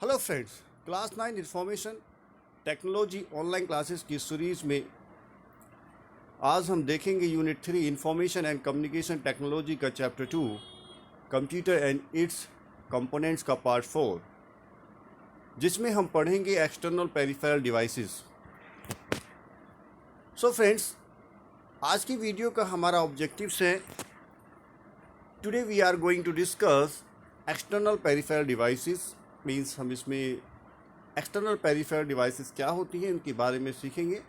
Hello friends, class 9 information technology online classes की series में आज हम देखेंगे unit 3 information and communication technology का chapter 2 computer and its components का पार्ट 4, जिसमें हम पढ़ेंगे external peripheral devices. So friends, आज की वीडियो का हमारा ऑब्जेक्टिव्स है today we are going to discuss external peripheral devices. Means हम इसमें एक्सटर्नल पेरिफेरल डिवाइसेस क्या होती हैं इनके बारे में सीखेंगे।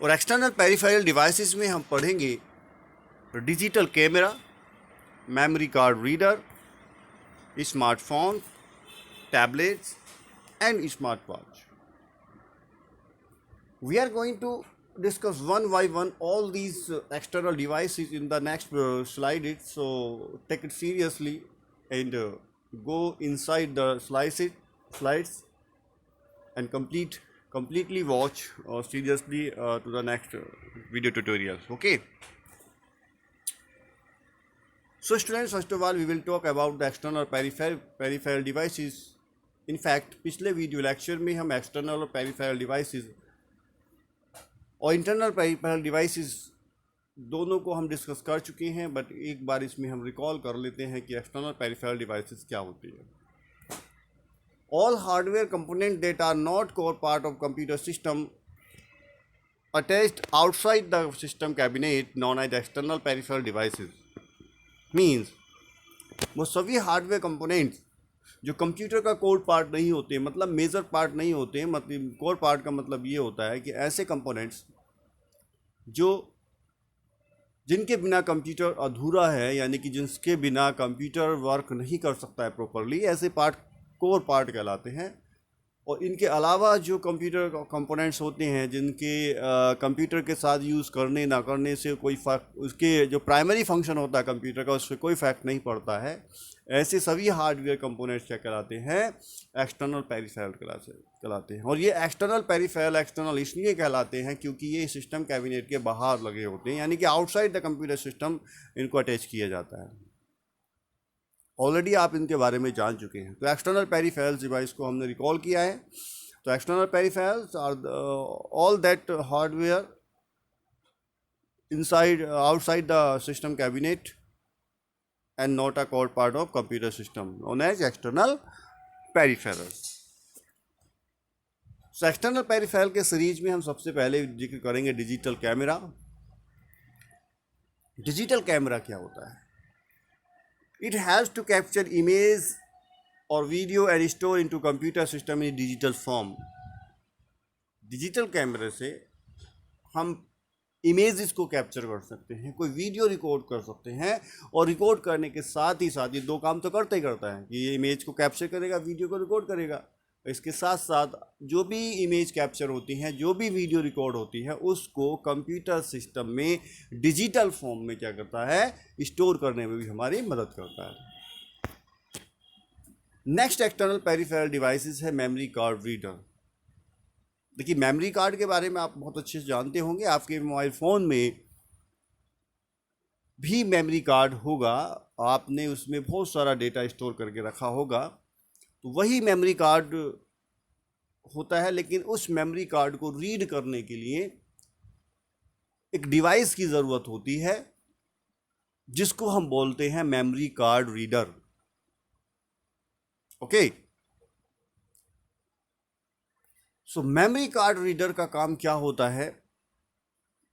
और एक्सटर्नल पेरिफेरल डिवाइसेस में हम पढ़ेंगे digital camera, memory card reader, smartphone, tablets and smart watch. We are going to discuss one by one all these external devices in the next slide. So take it seriously and go inside the slides and completely watch seriously to the next video tutorials. Okay. So students, first of all we will talk about the external peripheral devices. In fact, पिछले video lecture में हम external और peripheral devices और internal peripheral devices दोनों को हम discuss कर चुके हैं, बट एक बार इसमें हम रिकॉल कर लेते हैं कि एक्सटर्नल पेरिफेरल डिवाइसेस क्या होती है। All hardware component that are not core part of computer system attached outside the system cabinet known as external peripheral devices. Means वो सभी हार्डवेयर कंपोनेंट्स जो कंप्यूटर का कोर पार्ट नहीं होते, मतलब मेजर पार्ट नहीं होते हैं। मतलब कोर पार्ट का मतलब ये होता है कि ऐसे कंपोनेंट्स जो जिनके बिना कंप्यूटर अधूरा है, यानी कि जिसके बिना कंप्यूटर वर्क नहीं कर सकता है प्रॉपरली, ऐसे पार्ट कोर पार्ट कहलाते हैं। और इनके अलावा जो कंप्यूटर कंपोनेंट्स होते हैं जिनके कंप्यूटर के साथ यूज़ करने ना करने से कोई फ़र्क, उसके जो प्राइमरी फंक्शन होता है कंप्यूटर का, उससे कोई फर्क नहीं पड़ता है, ऐसे सभी हार्डवेयर कंपोनेंट्स क्या कहलाते हैं? एक्सटर्नल पेरिफेरल कहलाते हैं। और ये एक्सटर्नल पेरिफेरल एक्सटर्नल इसलिए कहलाते हैं क्योंकि ये सिस्टम कैबिनेट के बाहर लगे होते हैं, यानी कि आउटसाइड द कंप्यूटर सिस्टम इनको अटैच किया जाता है। ऑलरेडी आप इनके बारे में जान चुके हैं। तो एक्सटर्नल पेरिफेरल्स डिवाइस को हमने रिकॉल किया है। तो external peripherals are all that hardware inside outside the system cabinet and not a core part of computer system known as external peripherals. So external peripheral के सीरीज में हम सबसे पहले जिक्र करेंगे डिजिटल कैमरा। डिजिटल कैमरा क्या होता है? It has to capture image or video and store into computer system in digital form. Digital कैमरे से हम इमेजेस को कैप्चर कर सकते हैं, कोई वीडियो रिकॉर्ड कर सकते हैं, और रिकॉर्ड करने के साथ ही ये दो काम तो करता ही करता है कि ये इमेज को कैप्चर करेगा, वीडियो को रिकॉर्ड करेगा। इसके साथ साथ जो भी इमेज कैप्चर होती हैं, जो भी वीडियो रिकॉर्ड होती है, उसको कंप्यूटर सिस्टम में डिजिटल फॉर्म में क्या करता है? स्टोर करने में भी हमारी मदद करता है। नेक्स्ट एक्सटर्नल पेरिफेरल डिवाइसेस है मेमोरी कार्ड रीडर। देखिए, मेमोरी कार्ड के बारे में आप बहुत अच्छे से जानते होंगे। आपके मोबाइल फ़ोन में भी मेमोरी कार्ड होगा, आपने उसमें बहुत सारा डेटा स्टोर करके रखा होगा, तो वही मेमोरी कार्ड होता है। लेकिन उस मेमोरी कार्ड को रीड करने के लिए एक डिवाइस की ज़रूरत होती है, जिसको हम बोलते हैं मेमोरी कार्ड रीडर। ओके। सो मेमोरी कार्ड रीडर का काम क्या होता है?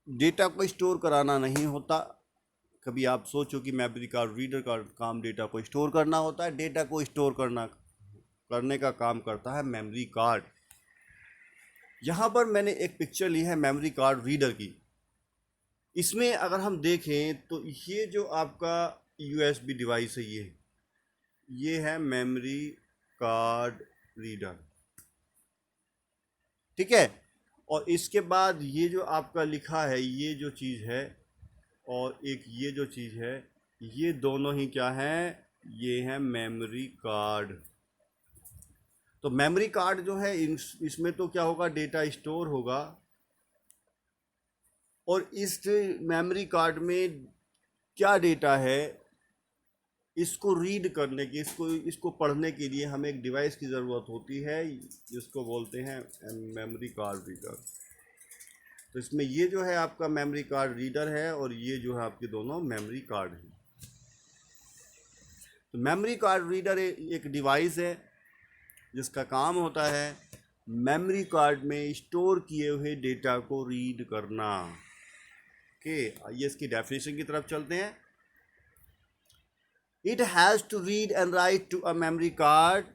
डेटा को स्टोर कराना नहीं होता। कभी आप सोचो कि मेमोरी कार्ड रीडर का काम डेटा को स्टोर करना होता है। डेटा को स्टोर करने का काम करता है मेमोरी कार्ड। यहाँ पर मैंने एक पिक्चर ली है मेमोरी कार्ड रीडर की। इसमें अगर हम देखें तो ये जो आपका USB डिवाइस है, ये है मेमोरी कार्ड रीडर, ठीक है। और इसके बाद ये जो आपका लिखा है, ये जो चीज़ है, और एक ये जो चीज़ है, ये दोनों ही क्या हैं? ये है मेमोरी कार्ड। तो मेमोरी कार्ड जो है, इसमें तो क्या होगा? डेटा स्टोर होगा। और इस मेमोरी कार्ड में क्या डेटा है? इसको रीड करने की, इसको पढ़ने के लिए हमें एक डिवाइस की ज़रूरत होती है जिसको बोलते हैं मेमोरी कार्ड रीडर। तो इसमें ये जो है आपका मेमोरी कार्ड रीडर है और ये जो है आपके दोनों मेमोरी कार्ड हैं। तो मेमोरी कार्ड रीडर एक डिवाइस है जिसका काम होता है मेमोरी कार्ड में स्टोर किए हुए डेटा को रीड करना। ओके, आइए इसकी डेफिनेशन की तरफ चलते हैं। It has to read and write to a memory card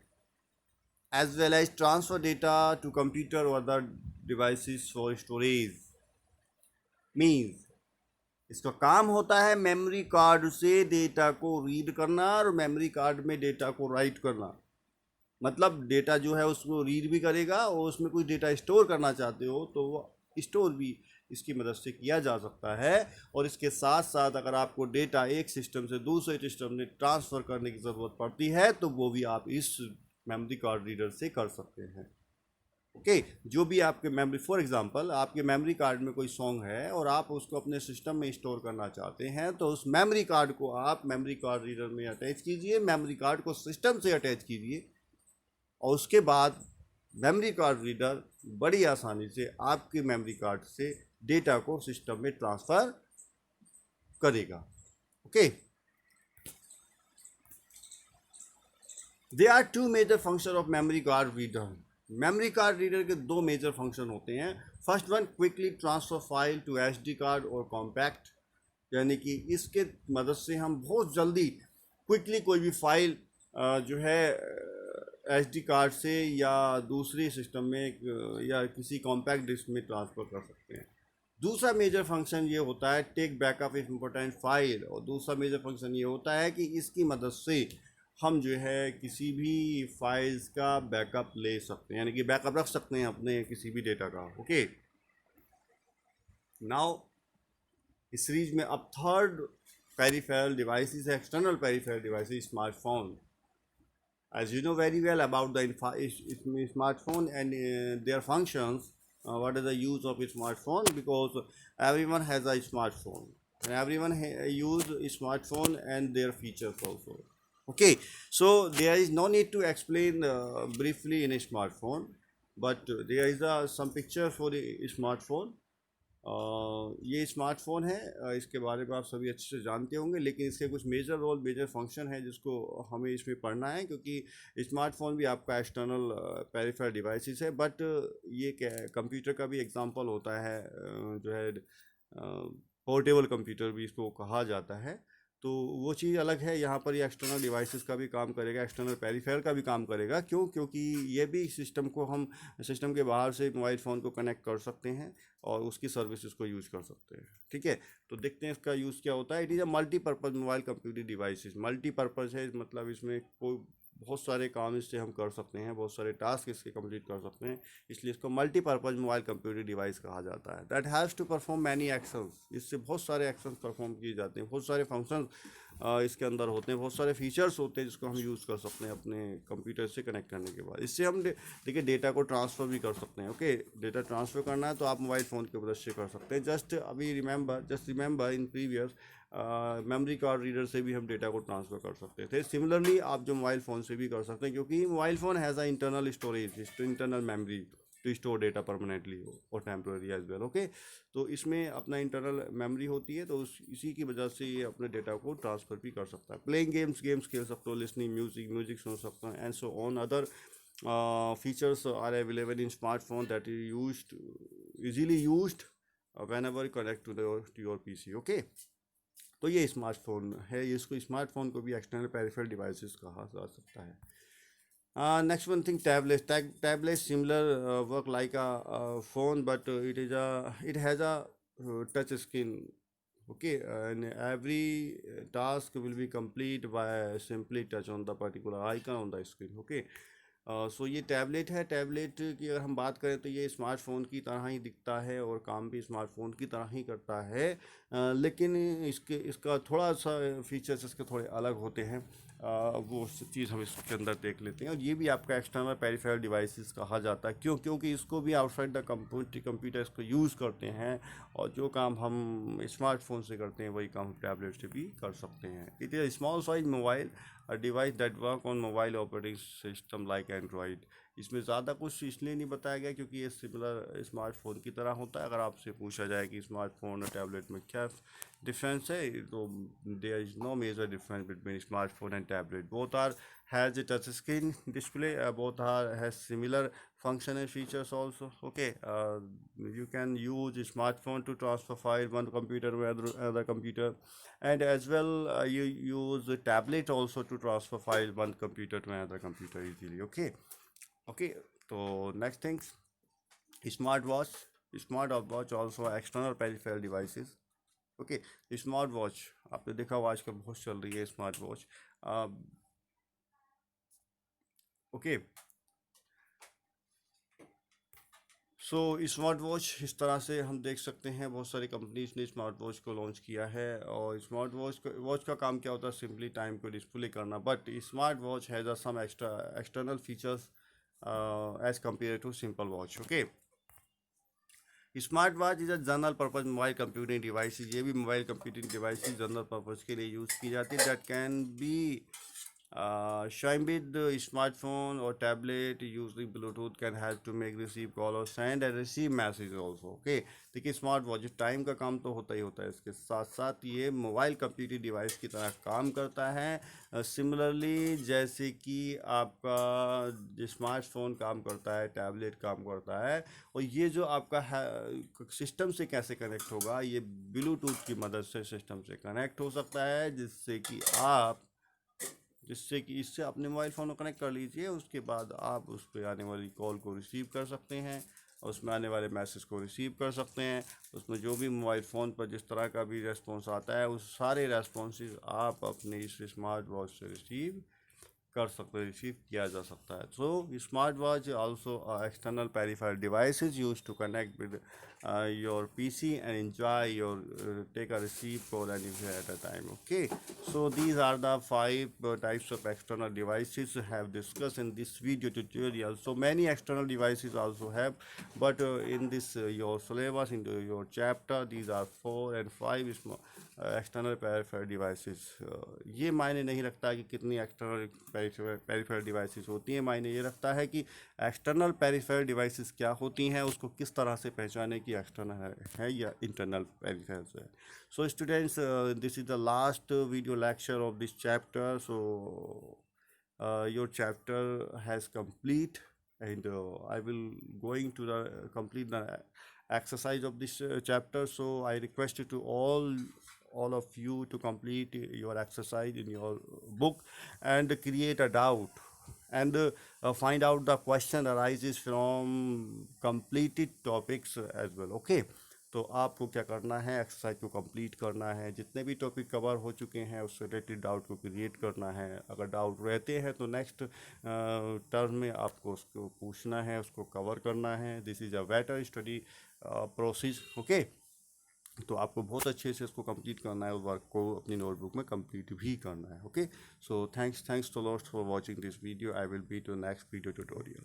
as well as transfer data to computer or other devices for storage. Means इसका काम होता है मेमोरी कार्ड से डेटा को रीड करना और मेमोरी कार्ड में डेटा को राइट करना। मतलब डेटा जो है उसको रीड भी करेगा और उसमें कुछ डेटा स्टोर करना चाहते हो तो वो स्टोर भी इसकी मदद से किया जा सकता है। और इसके साथ साथ अगर आपको डेटा एक सिस्टम से दूसरे सिस्टम में ट्रांसफ़र करने की ज़रूरत पड़ती है तो वो भी आप इस मेमोरी कार्ड रीडर से कर सकते हैं। ओके, जो भी आपके मेमोरी, फॉर एग्जांपल आपके मेमोरी कार्ड में कोई सॉन्ग है और आप उसको अपने सिस्टम में स्टोर करना चाहते हैं तो उस मेमोरी कार्ड को आप मेमोरी कार्ड रीडर में अटैच कीजिए, मेमोरी कार्ड को सिस्टम से अटैच कीजिए और उसके बाद मेमोरी कार्ड रीडर बड़ी आसानी से आपके मेमोरी कार्ड से डेटा को सिस्टम में ट्रांसफ़र करेगा। Okay, there are two major function of memory card reader. Memory card reader के दो मेजर फंक्शन होते हैं। First one, quickly transfer file to SD card और कॉम्पैक्ट, यानी कि इसके मदद से हम बहुत जल्दी क्विकली कोई भी फाइल जो है एसडी कार्ड से या दूसरी सिस्टम में या किसी कॉम्पैक्ट डिस्क में ट्रांसफ़र कर सकते हैं। दूसरा मेजर फंक्शन ये होता है टेक बैकअप इम्पोर्टेंट फाइल, और दूसरा मेजर फंक्शन ये होता है कि इसकी मदद से हम जो है किसी भी फाइल्स का बैकअप ले सकते हैं, यानी कि बैकअप रख सकते हैं अपने किसी भी डेटा का। ओके, नाउ इस सीरीज में अब थर्ड पेरिफेरल डिवाइसेस है, external peripheral devices, smartphone. As you know very well about the smartphone and their functions, what is the use of a smartphone? Because everyone has a smartphone and everyone use a smartphone and their features also. Okay, so there is no need to explain briefly in a smartphone, but there is some picture for the smartphone. ये smartphone है, इसके बारे में आप सभी अच्छे से जानते होंगे, लेकिन इसके कुछ मेजर रोल, मेजर फंक्शन है जिसको हमें इसमें पढ़ना है, क्योंकि स्मार्टफ़ोन भी आपका एक्सटर्नल पेरिफेरल डिवाइसेस है, बट ये कंप्यूटर का भी एग्जांपल होता है, जो है पोर्टेबल कंप्यूटर भी इसको कहा जाता है। तो वो चीज़ अलग है। यहाँ पर ये एक्सटर्नल डिवाइसेस का भी काम करेगा, एक्सटर्नल पेरिफेरल का भी काम करेगा। क्यों? क्योंकि ये भी सिस्टम को हम सिस्टम के बाहर से मोबाइल फ़ोन को कनेक्ट कर सकते हैं और उसकी सर्विसेज को यूज़ कर सकते हैं। ठीक है, तो देखते हैं इसका यूज़ क्या होता है। It is a multipurpose mobile computing devices. Multipurpose है, मतलब इसमें कोई बहुत सारे काम इससे हम कर सकते हैं, बहुत सारे टास्क इसके कंप्लीट कर सकते हैं, इसलिए इसको मल्टीपर्पज़ मोबाइल कंप्यूटिंग डिवाइस कहा जाता है। That has to perform many actions. इससे बहुत सारे एक्शंस परफॉर्म किए जाते हैं, बहुत सारे फंक्शंस इसके अंदर होते हैं, बहुत सारे फीचर्स होते हैं जिसको हम यूज़ कर सकते हैं अपने कंप्यूटर से कनेक्ट करने के बाद। इससे हम देखिए डेटा को ट्रांसफ़र भी कर सकते हैं। ओके, डेटा ट्रांसफ़र करना है तो आप मोबाइल फ़ोन की मदद से कर सकते हैं। Just remember in previous memory card reader से भी हम डेटा को ट्रांसफ़र कर सकते थे। सिमिलरली आप जो मोबाइल फ़ोन से भी कर सकते हैं, क्योंकि mobile phone has a internal storage, internal memory to store data permanently और टेम्प्रेरी एज वेल। ओके, तो इसमें अपना इंटरनल मेमोरी होती है, तो इसी की वजह से ये अपने डेटा को ट्रांसफ़र भी कर सकता है। प्लेइंग गेम्स खेल सकते हो, लिसनिंग म्यूजिक सुन सकते हो, and so on other features are available in smartphone that is easily used whenever you connect to your PC। Okay, तो ये स्मार्टफोन है, इसको स्मार्टफोन को भी एक्सटर्नल पेरिफेरल डिवाइसेस कहा जा सकता है। Next one thing, tablet similar work like a phone, but it has a touch screen। Okay, and every task will be complete by simply touch on the particular icon on the screen। Okay, सो ये tablet है। Tablet की अगर हम बात करें तो ये smartphone की तरह ही दिखता है और काम भी स्मार्टफ़ोन की तरह ही करता है, लेकिन इसका थोड़ा सा फीचर्स इसके थोड़े अलग होते हैं। वो चीज़ हम इसके अंदर देख लेते हैं। और ये भी आपका एक्सटर्नल पेरिफेरल डिवाइसेस कहा जाता है। क्यों? क्योंकि इसको भी आउटसाइड द कंप्यूटर इसको यूज़ करते हैं, और जो काम हम स्मार्टफोन से करते हैं वही काम हम टैबलेट से भी कर सकते हैं। It is small size mobile, a device that work on mobile operating system like Android. इसमें ज़्यादा कुछ इसलिए नहीं बताया गया क्योंकि ये सिमिलर स्मार्टफोन की तरह होता है। अगर आपसे पूछा जाए कि स्मार्टफोन और टैबलेट में क्या डिफरेंस है, तो there is no major difference between smartphone and tablet. Both are has a touch screen display, both are has similar function and features also. Okay, you can use a smartphone to transfer file one computer to another computer, and as well you use a tablet also to transfer file one computer to another computer easily. Okay, okay. So next things, smartwatch. Smartwatch also external peripheral devices. Okay, smart watch आपने देखा हुआ आजकल बहुत चल रही है smart watch. Okay, सो smart watch इस तरह से हम देख सकते हैं बहुत सारी कंपनीज ने स्मार्ट वॉच को लॉन्च किया है। और स्मार्ट वॉच का काम क्या होता है? सिंपली टाइम को डिस्प्ले करना। But smart watch has some external features as compare to simple watch. Okay, smart watch is a general purpose mobile computing device. ये भी mobile computing device general purpose के लिए यूज़ की जाती है। That can be shine with the smartphone or tablet using Bluetooth can help to make receive call or send and receive message also. Okay, देखिए smart watch time का काम तो होता ही होता है, इसके साथ साथ ये मोबाइल कंप्यूटिंग डिवाइस की तरह काम करता है। सिमिलरली जैसे कि आपका स्मार्टफोन काम करता है, टैबलेट काम करता है। और ये जो आपका सिस्टम से कैसे कनेक्ट होगा? ये ब्लूटूथ की मदद से सिस्टम से कनेक्ट हो सकता है, जिससे कि इससे अपने मोबाइल फ़ोन को कनेक्ट कर लीजिए। उसके बाद आप उस पर आने वाली कॉल को रिसीव कर सकते हैं, और उसमें आने वाले मैसेज को रिसीव कर सकते हैं। उसमें जो भी मोबाइल फ़ोन पर जिस तरह का भी रेस्पॉन्स आता है, उस सारे रेस्पॉन्सेज आप अपने इस स्मार्ट वॉच से रिसीव किया जा सकता है। So smart watch also external peripheral devices use to connect with your PC and enjoy your take a receive call anywhere at a time. Okay, so these are the 5 types of external devices have discussed in this video tutorial. So many external devices also have, but in this your syllabus, in your chapter, these are 4 and 5 external peripheral devices. ये मायने नहीं रखता कि कितनी external peripheral devices होती हैं। मायने ये रखता है कि एक्सटर्नल पेरिफेरल डिवाइसेस क्या होती हैं, उसको किस तरह से पहचाने कि एक्सटर्नल है या इंटरनल पेरिफेरल्स है। So students, this is the last video lecture of this chapter. So your chapter has complete, and I will going to the complete the exercise of this chapter. So I request you to all of you to complete your exercise in your book and create a doubt, and find out the question arises from completed topics as well. Okay, तो आपको क्या करना है? Exercise को complete करना है, जितने भी टॉपिक कवर हो चुके हैं उससे रिलेटेड डाउट को क्रिएट करना है। अगर डाउट रहते हैं तो नेक्स्ट टर्म में आपको उसको पूछना है, उसको कवर करना है। This is a better study process. Okay, तो आपको बहुत अच्छे से इसको कंप्लीट करना है, और वर्क को अपनी नोटबुक में कंप्लीट भी करना है। Okay, so thanks to lot for watching this video. I will be to next video tutorial.